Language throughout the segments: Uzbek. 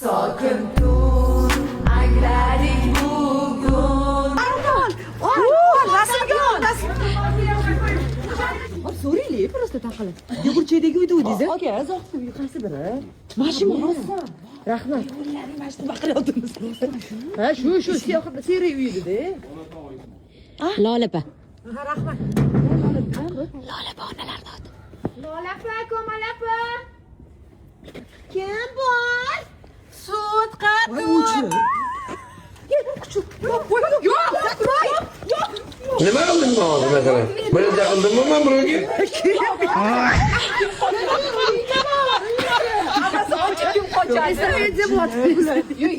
Sakın dur, agradik bugun. Rasmga ol, So'rayli, просто taqilib. Yog'urchaydagi uyda o'dingiz. Aka, zoqdim, qaysi biri? Mashina rosa. Rahmat. Yo'llaring mashina baqirayotimiz. Ha, shu seri uy edi-da. Lolapa. Ha, rahmat. Lolapa onalarni oti. Lolapa, ko'malapa. Kim bor? Sut qattiq. Nima qilding men hozir masalan? Birinchi qildimmi men birovga?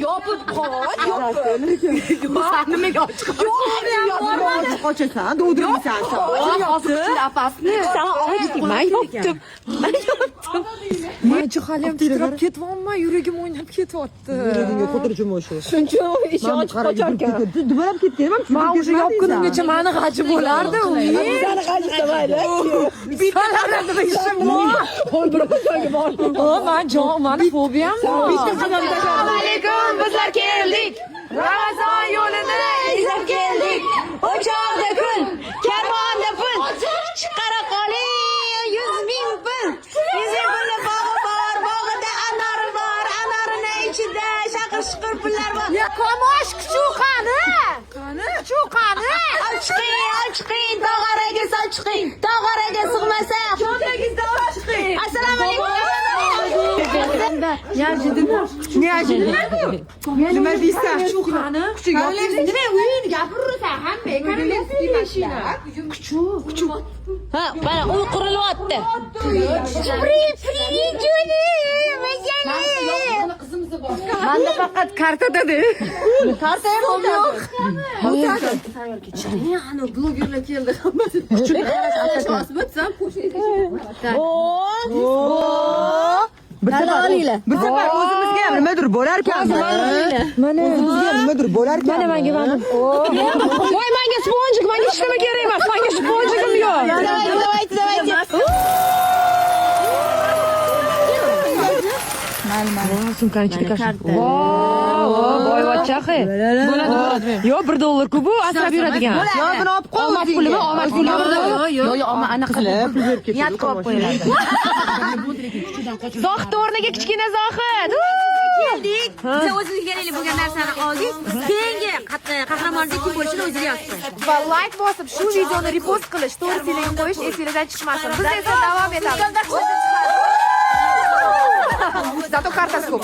Yopib qo'y, nimaga ochiq Qochasan, dovdirmaysan sen. lapasni. Sen ochdingmi? Yopdim. Men haliyam titrab ketyapman, yuragim o'ynab ketyapti. Yuragimga qo'tirishim o'sha. Shuncha ish ochib qochar ekan. Dumalab ketganman. Men o'sha yopgunimgacha mani g'aji bo'lardi. Seni g'aji mayli. Bittalarida ishim bor. Mani fobiyam bor. Assalomu alaykum, bizlar keldik. Ramazon yo'lini izlab keldik. O'choqda kun, karvonda pul. Chiqara qoling 100 ming pul. 100 ming pulli bog'i bor, bog'ida anor bor, anorini ichida shaqir-shuqur pullar bor. Komosh kuchu qani? Kuchu qani? Chiqing, tog'araga chiqing. Tog'araga sig'masa, Cho'ntagingizda chiqing. assalomu alaykum. Nima deysan? Kuchu qani? Nima uyini gapirasan? Hamma karalyapti mashina. Kuchu. Ha, mana uy qurilyapti. Manda faqat kartada-da. Karta ham yo'q. Ana blogerlar keldi hammasi. Osmatsam Bir safar o'zimizga ham nimadir bo'lar ekan. Mana o'zimizga ham nimadir bo'lar ekan. Mana menga voy menga sponjik, menga hech nima kerak emas. Menga sponjigim yo'q. Давайте. Sumkani ichiga kashf. Boyvachchahi. Bo'ladi. Yo, $1 bu asrab yuradigan. Yo, buni olib qo'y. Omad pulimi, omad pulimi. Yo, anaqa qilib pul berib ketdi. Niyat qo'yib qo'yiladi. Zohid o'rniga kichkina Zohid. Keldik. Siz o'zingiz kerakli bo'lgan narsani oldik. Keyingi qahramonda kim bo'lishini o'zingiz yozing. Va like bosib shu videoni repost qilish, storysiga qo'yish esingizdan chiqmasin. Biz esa davom etamiz. Zato kartasi ko'p.